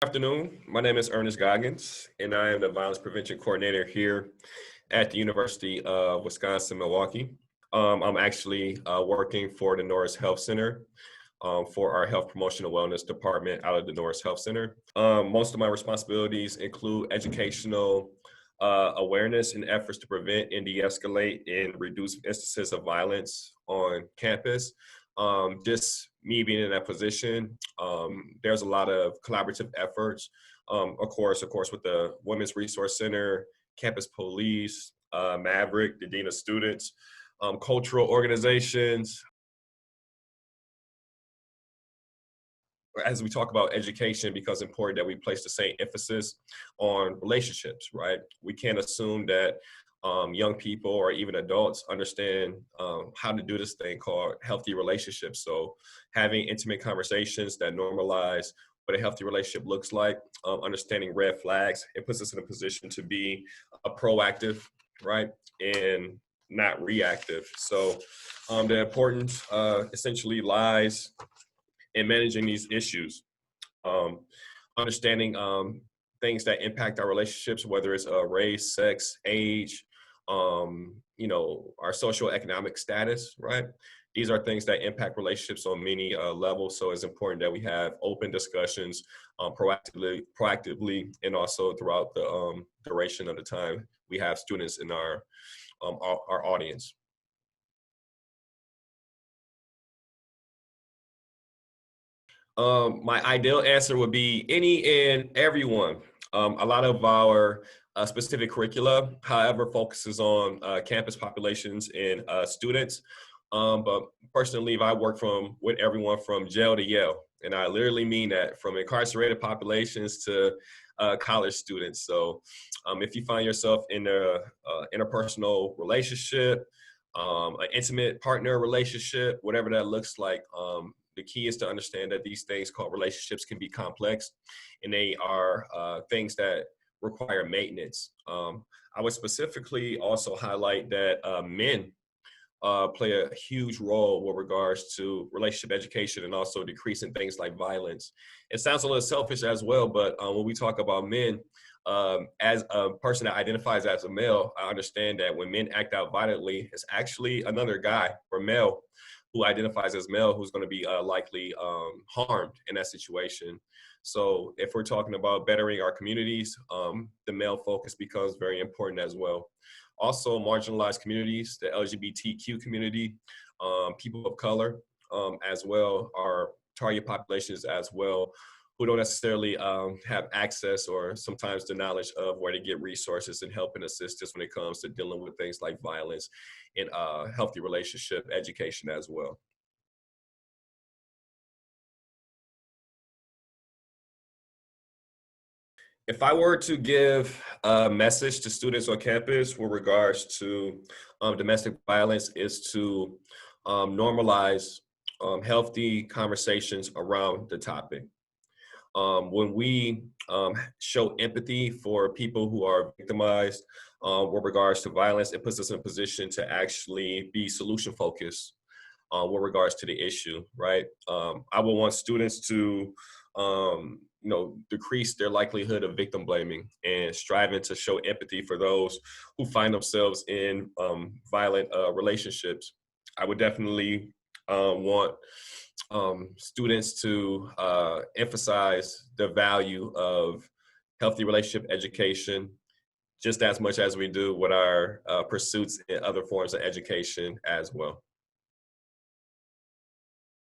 Afternoon. My name is Ernest Goggins, and I am the Violence Prevention Coordinator here at the University of Wisconsin-Milwaukee. I'm actually working for the Norris Health Center for our Health Promotion and Wellness Department out of the Norris Health Center. Most of my responsibilities include educational awareness and efforts to prevent and de-escalate and reduce instances of violence on campus. Just me being in that position, there's a lot of collaborative efforts, of course, with the Women's Resource Center, Campus Police, Maverick, the Dean of Students, cultural organizations. As we talk about education, it becomes important that we place the same emphasis on relationships, right? We can't assume that young people or even adults understand how to do this thing called healthy relationships. So having intimate conversations that normalize what a healthy relationship looks like, understanding red flags, it puts us in a position to be proactive, right? And not reactive. So the importance essentially lies in managing these issues, understanding things that impact our relationships, whether it's race, sex, age, our social economic status, right? These are things that impact relationships on many levels. So it's important that we have open discussions proactively, and also throughout the duration of the time we have students in our audience. My ideal answer would be any and everyone. A lot of our specific curricula, however, focuses on campus populations and students. But personally, I work with everyone from jail to Yale. And I literally mean that, from incarcerated populations to college students. So if you find yourself in a interpersonal relationship, an intimate partner relationship, whatever that looks like, the key is to understand that these things called relationships can be complex, and they are things that require maintenance. I would specifically also highlight that men play a huge role with regards to relationship education and also decreasing things like violence. It sounds a little selfish as well, but when we talk about men, as a person that identifies as a male, I understand that when men act out violently, it's actually another guy or male who identifies as male who's going to be likely harmed in that situation. So if we're talking about bettering our communities, the male focus becomes very important as well. Also, marginalized communities, the LGBTQ community, people of color as well, are target populations as well, who don't necessarily have access or sometimes the knowledge of where to get resources and help and assistance when it comes to dealing with things like violence and healthy relationship education as well. If I were to give a message to students on campus with regards to domestic violence, is to normalize healthy conversations around the topic. When we show empathy for people who are victimized with regards to violence, it puts us in a position to actually be solution focused with regards to the issue, right? I would want students to decrease their likelihood of victim blaming and striving to show empathy for those who find themselves in violent relationships. I would definitely want students to emphasize the value of healthy relationship education just as much as we do with our pursuits in other forms of education as well.